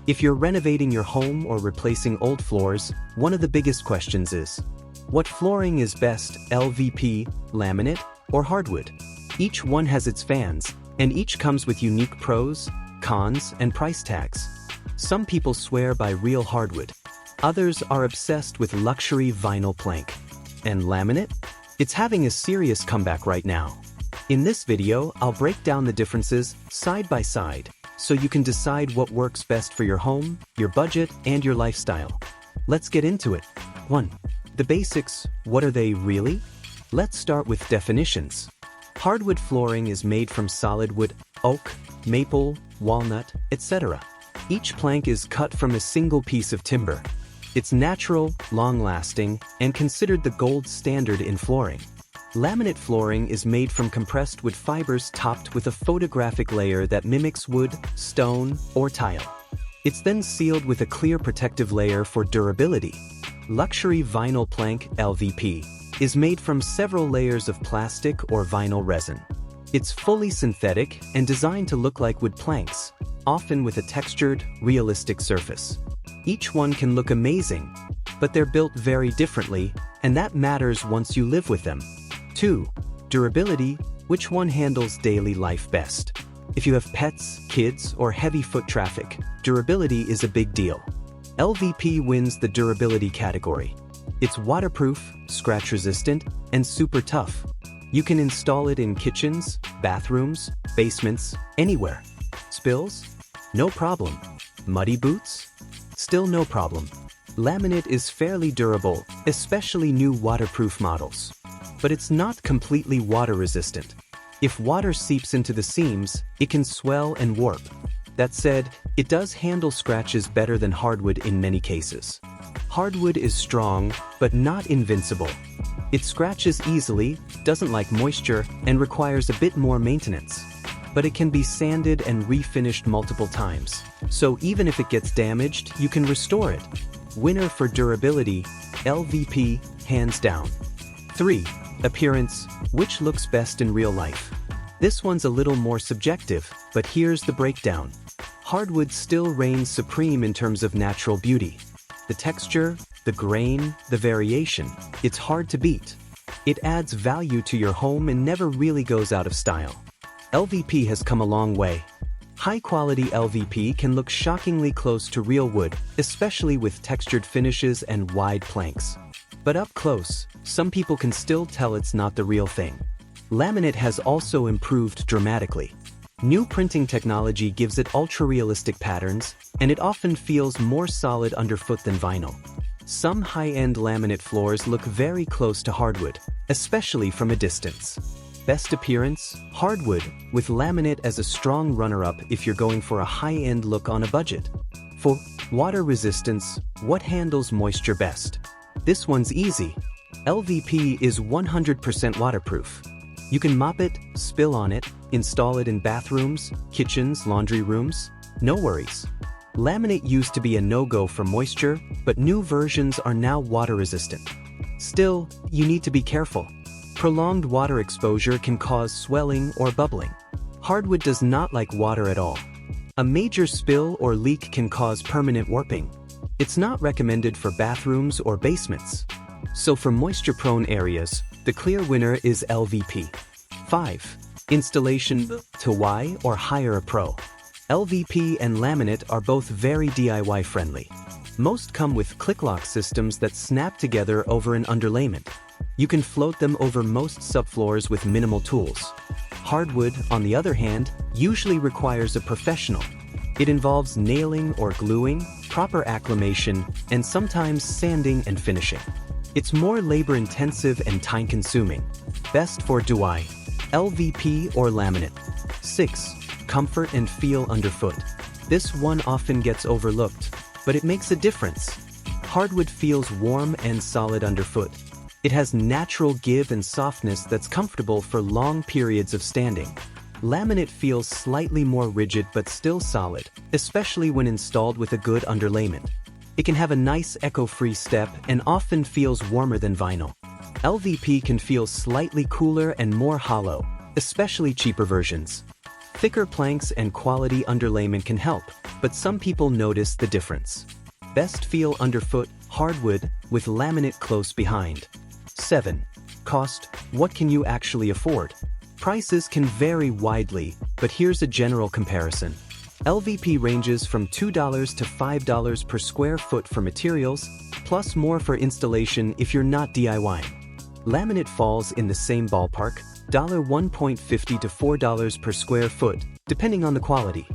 If you're renovating your home or replacing old floors, one of the biggest questions is, what flooring is best, LVP, laminate, or hardwood? Each one has its fans, and each comes with unique pros, cons, and price tags. Some people swear by real hardwood. Others are obsessed with luxury vinyl plank. And laminate? It's having a serious comeback right now. In this video, I'll break down the differences side by side, so you can decide what works best for your home, your budget, and your lifestyle. Let's get into it. 1. The basics. What are they really? Let's start with definitions. Hardwood flooring is made from solid wood, oak, maple, walnut, etc. Each plank is cut from a single piece of timber. It's natural, long-lasting, and considered the gold standard in flooring. Laminate flooring is made from compressed wood fibers topped with a photographic layer that mimics wood, stone, or tile. It's then sealed with a clear protective layer for durability. Luxury vinyl plank, LVP, is made from several layers of plastic or vinyl resin. It's fully synthetic and designed to look like wood planks, often with a textured, realistic surface. Each one can look amazing, but they're built very differently, and that matters once you live with them. 2. Durability. Which one handles daily life best? If you have pets, kids, or heavy foot traffic, durability is a big deal. LVP wins the durability category. It's waterproof, scratch-resistant, and super tough. You can install it in kitchens, bathrooms, basements, anywhere. Spills? No problem. Muddy boots? Still no problem. Laminate is fairly durable, especially new waterproof models. But it's not completely water-resistant. If water seeps into the seams, it can swell and warp. That said, it does handle scratches better than hardwood in many cases. Hardwood is strong, but not invincible. It scratches easily, doesn't like moisture, and requires a bit more maintenance. But it can be sanded and refinished multiple times. So even if it gets damaged, you can restore it. Winner for durability, LVP, hands down. 3. Appearance. Which looks best in real life? This one's a little more subjective, but here's the breakdown. Hardwood still reigns supreme in terms of natural beauty. The texture, the grain, the variation, it's hard to beat. It adds value to your home and never really goes out of style. LVP has come a long way. High-quality LVP can look shockingly close to real wood, especially with textured finishes and wide planks. But up close, some people can still tell it's not the real thing. Laminate has also improved dramatically. New printing technology gives it ultra-realistic patterns, and it often feels more solid underfoot than vinyl. Some high-end laminate floors look very close to hardwood, especially from a distance. Best appearance, hardwood, with laminate as a strong runner-up if you're going for a high-end look on a budget. For water resistance, what handles moisture best? This one's easy. LVP is 100% waterproof. You can mop it, spill on it, install it in bathrooms, kitchens, laundry rooms. No worries. Laminate used to be a no-go for moisture, but new versions are now water-resistant. Still, you need to be careful. Prolonged water exposure can cause swelling or bubbling. Hardwood does not like water at all. A major spill or leak can cause permanent warping. It's not recommended for bathrooms or basements. So for moisture-prone areas, the clear winner is LVP. 5. Installation. To Y or hire a pro. LVP and laminate are both very DIY friendly. Most come with click-lock systems that snap together over an underlayment. You can float them over most subfloors with minimal tools. Hardwood, on the other hand, usually requires a professional. It involves nailing or gluing, proper acclimation, and sometimes sanding and finishing. It's more labor-intensive and time-consuming. Best for DIY, LVP or laminate. 6. Comfort and feel underfoot. This one often gets overlooked, but it makes a difference. Hardwood feels warm and solid underfoot. It has natural give and softness that's comfortable for long periods of standing. Laminate feels slightly more rigid but still solid, especially when installed with a good underlayment. It can have a nice echo-free step and often feels warmer than vinyl. LVP can feel slightly cooler and more hollow, especially cheaper versions. Thicker planks and quality underlayment can help, but some people notice the difference. Best feel underfoot, hardwood, with laminate close behind. 7. Cost. What can you actually afford? Prices can vary widely, but here's a general comparison. LVP ranges from $2 to $5 per square foot for materials, plus more for installation if you're not DIYing. Laminate falls in the same ballpark, $1.50 to $4 per square foot, depending on the quality.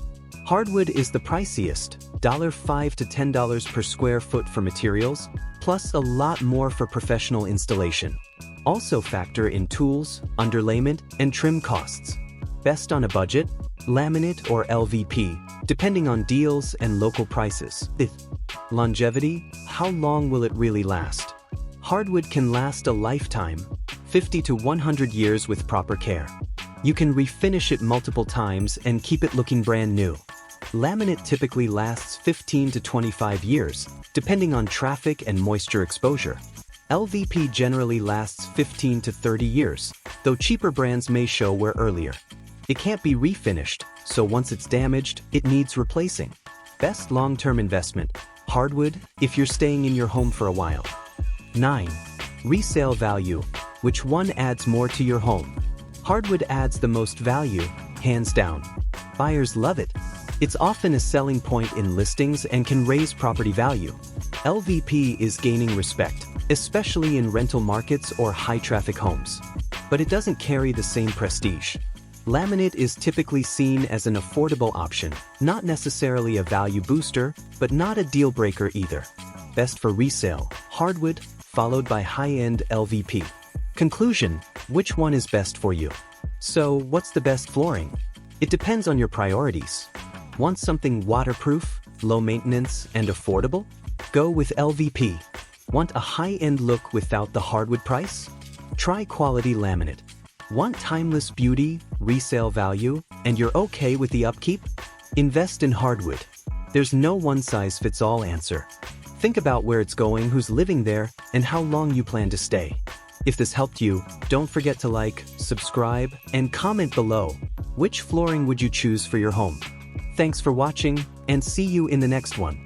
Hardwood is the priciest, $5 to $10 per square foot for materials, plus a lot more for professional installation. Also factor in tools, underlayment, and trim costs. Best on a budget, laminate or LVP, depending on deals and local prices. 5th. Longevity. How long will it really last? Hardwood can last a lifetime, 50 to 100 years with proper care. You can refinish it multiple times and keep it looking brand new. Laminate typically lasts 15 to 25 years, depending on traffic and moisture exposure. LVP generally lasts 15 to 30 years, though cheaper brands may show wear earlier. It can't be refinished, so once it's damaged, it needs replacing. Best long-term investment, hardwood, if you're staying in your home for a while. 9. Resale value. Which one adds more to your home? Hardwood adds the most value, hands down. Buyers love it. It's often a selling point in listings and can raise property value. LVP is gaining respect, especially in rental markets or high-traffic homes. But it doesn't carry the same prestige. Laminate is typically seen as an affordable option, not necessarily a value booster, but not a deal breaker either. Best for resale, hardwood, followed by high-end LVP. Conclusion: which one is best for you? So, what's the best flooring? It depends on your priorities. Want something waterproof, low maintenance, and affordable? Go with LVP. Want a high-end look without the hardwood price? Try quality laminate. Want timeless beauty, resale value, and you're okay with the upkeep? Invest in hardwood. There's no one-size-fits-all answer. Think about where it's going, who's living there, and how long you plan to stay. If this helped you, don't forget to like, subscribe, and comment below. Which flooring would you choose for your home? Thanks for watching, and see you in the next one.